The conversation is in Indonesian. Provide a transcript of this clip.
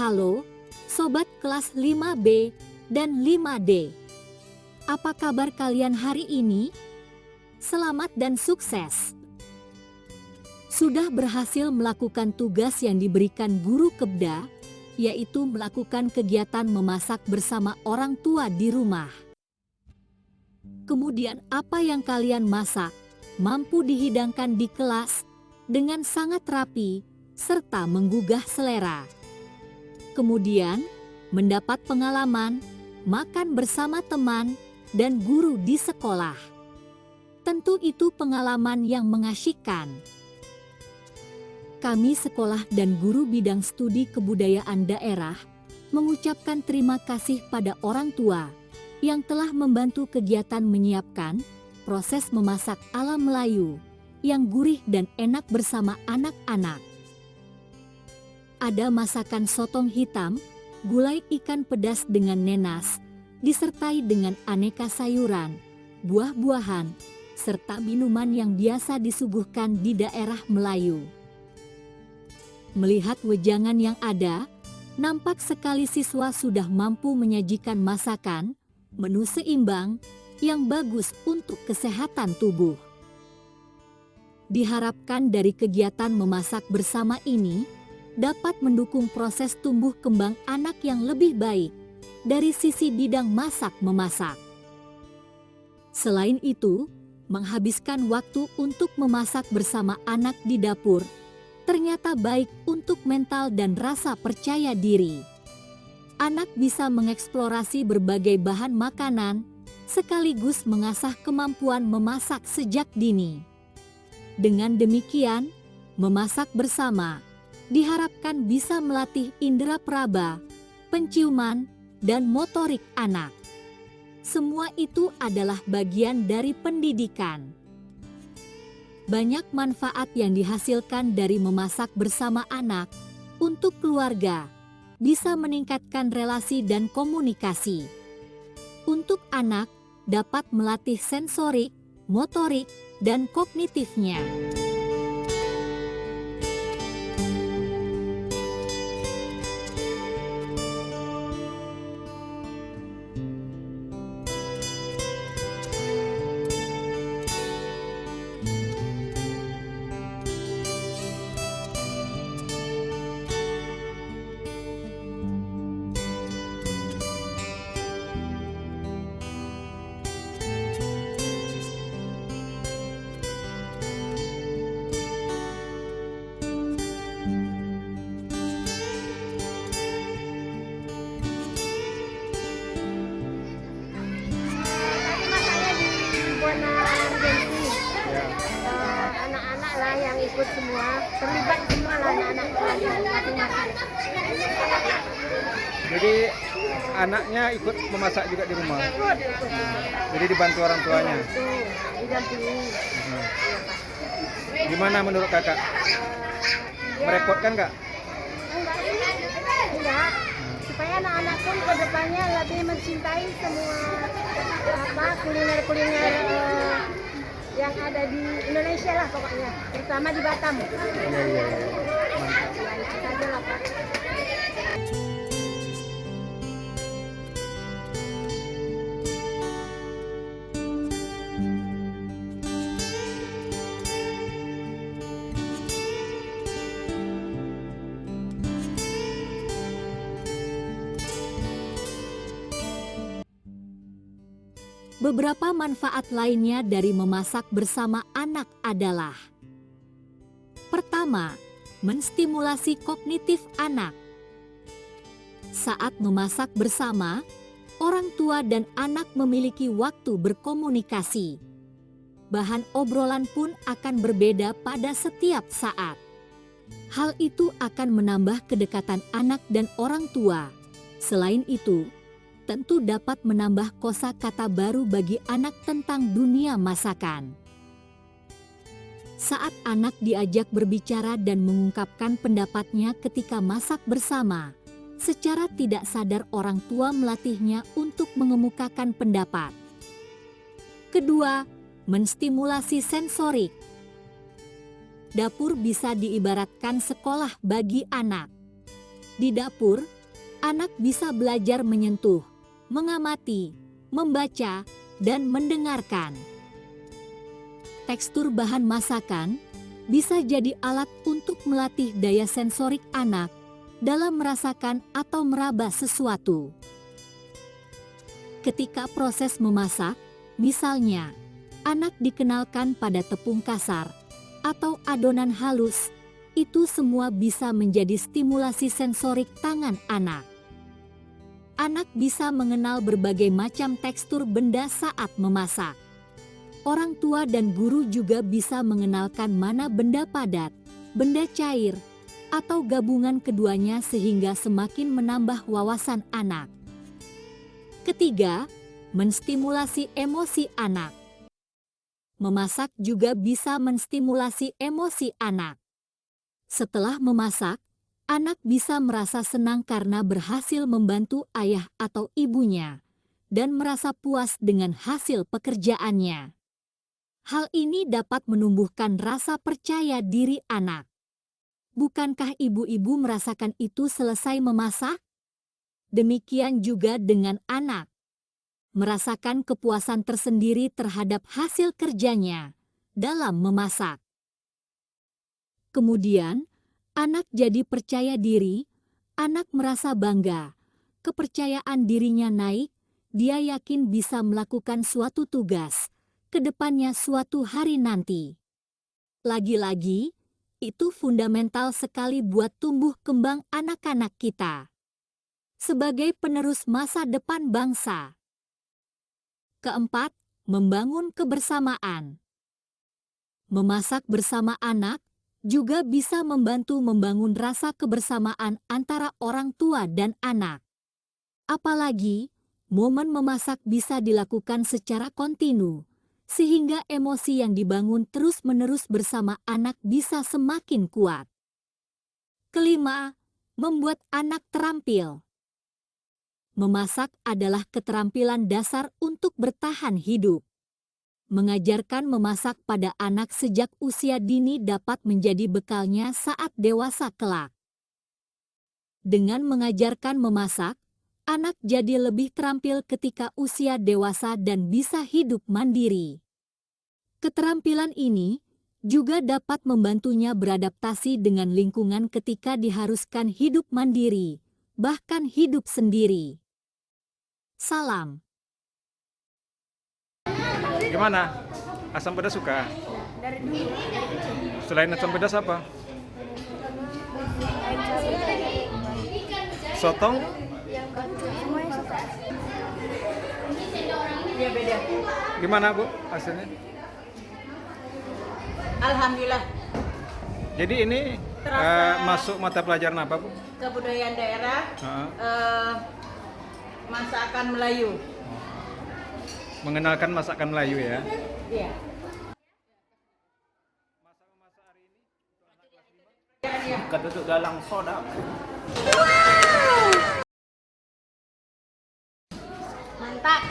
Halo, Sobat kelas 5B dan 5D. Apa kabar kalian hari ini? Selamat dan sukses. Sudah berhasil melakukan tugas yang diberikan guru Kebda, yaitu melakukan kegiatan memasak bersama orang tua di rumah. Kemudian apa yang kalian masak mampu dihidangkan di kelas dengan sangat rapi serta menggugah selera. Kemudian, mendapat pengalaman, makan bersama teman dan guru di sekolah. Tentu itu pengalaman yang mengasyikkan. Kami sekolah dan guru bidang studi kebudayaan daerah mengucapkan terima kasih pada orang tua yang telah membantu kegiatan menyiapkan proses memasak ala Melayu yang gurih dan enak bersama anak-anak. Ada masakan sotong hitam, gulai ikan pedas dengan nenas, disertai dengan aneka sayuran, buah-buahan, serta minuman yang biasa disuguhkan di daerah Melayu. Melihat wejangan yang ada, nampak sekali siswa sudah mampu menyajikan masakan, menu seimbang, yang bagus untuk kesehatan tubuh. Diharapkan dari kegiatan memasak bersama ini, dapat mendukung proses tumbuh kembang anak yang lebih baik dari sisi bidang masak-memasak. Selain itu, menghabiskan waktu untuk memasak bersama anak di dapur ternyata baik untuk mental dan rasa percaya diri. Anak bisa mengeksplorasi berbagai bahan makanan sekaligus mengasah kemampuan memasak sejak dini. Dengan demikian, memasak bersama diharapkan bisa melatih indera peraba, penciuman, dan motorik anak. Semua itu adalah bagian dari pendidikan. Banyak manfaat yang dihasilkan dari memasak bersama anak untuk keluarga, bisa meningkatkan relasi dan komunikasi. Untuk anak, dapat melatih sensorik, motorik, dan kognitifnya. Anak-anak lah yang ikut semua, terlibat semua lah anak-anak masing-masing. Jadi anaknya ikut memasak juga di rumah. Ikut. Jadi dibantu orang tuanya. Didampingi. Gimana menurut kakak? Merepotkan nggak? Enggak. Supaya anak-anak pun ke depannya lebih mencintai semua kuliner-kuliner yang ada di Indonesia lah pokoknya, terutama di Batam. Iya. Mantap. Itu saja lah, Pak. Beberapa manfaat lainnya dari memasak bersama anak adalah: pertama, menstimulasi kognitif anak. Saat memasak bersama, orang tua dan anak memiliki waktu berkomunikasi. Bahan obrolan pun akan berbeda pada setiap saat. Hal itu akan menambah kedekatan anak dan orang tua. Selain itu, tentu dapat menambah kosakata baru bagi anak tentang dunia masakan. Saat anak diajak berbicara dan mengungkapkan pendapatnya ketika masak bersama, secara tidak sadar orang tua melatihnya untuk mengemukakan pendapat. Kedua, menstimulasi sensorik. Dapur bisa diibaratkan sekolah bagi anak. Di dapur, anak bisa belajar menyentuh, mengamati, membaca, dan mendengarkan. Tekstur bahan masakan bisa jadi alat untuk melatih daya sensorik anak dalam merasakan atau meraba sesuatu. Ketika proses memasak, misalnya, anak dikenalkan pada tepung kasar atau adonan halus, itu semua bisa menjadi stimulasi sensorik tangan anak. Anak bisa mengenal berbagai macam tekstur benda saat memasak. Orang tua dan guru juga bisa mengenalkan mana benda padat, benda cair, atau gabungan keduanya sehingga semakin menambah wawasan anak. Ketiga, menstimulasi emosi anak. Memasak juga bisa menstimulasi emosi anak. Setelah memasak, anak bisa merasa senang karena berhasil membantu ayah atau ibunya dan merasa puas dengan hasil pekerjaannya. Hal ini dapat menumbuhkan rasa percaya diri anak. Bukankah ibu-ibu merasakan itu selesai memasak? Demikian juga dengan anak. Merasakan kepuasan tersendiri terhadap hasil kerjanya dalam memasak. Kemudian, anak jadi percaya diri, anak merasa bangga, kepercayaan dirinya naik, dia yakin bisa melakukan suatu tugas, ke depannya suatu hari nanti. Lagi-lagi, itu fundamental sekali buat tumbuh kembang anak-anak kita sebagai penerus masa depan bangsa. Keempat, membangun kebersamaan. Memasak bersama anak juga bisa membantu membangun rasa kebersamaan antara orang tua dan anak. Apalagi, momen memasak bisa dilakukan secara kontinu, sehingga emosi yang dibangun terus-menerus bersama anak bisa semakin kuat. Kelima, membuat anak terampil. Memasak adalah keterampilan dasar untuk bertahan hidup. Mengajarkan memasak pada anak sejak usia dini dapat menjadi bekalnya saat dewasa kelak. Dengan mengajarkan memasak, anak jadi lebih terampil ketika usia dewasa dan bisa hidup mandiri. Keterampilan ini juga dapat membantunya beradaptasi dengan lingkungan ketika diharuskan hidup mandiri, bahkan hidup sendiri. Salam. Gimana? Asam pedas suka? Dari dulu, dari kecil. Selain asam pedas apa? Sotong? Semuanya suka. Iya beda. Gimana Bu hasilnya? Alhamdulillah. Jadi ini masuk mata pelajaran apa Bu? Kebudayaan daerah, Heeh. masakan Melayu. Mengenalkan masakan Melayu ya. Iya. Keduduk galang soda. Mantap.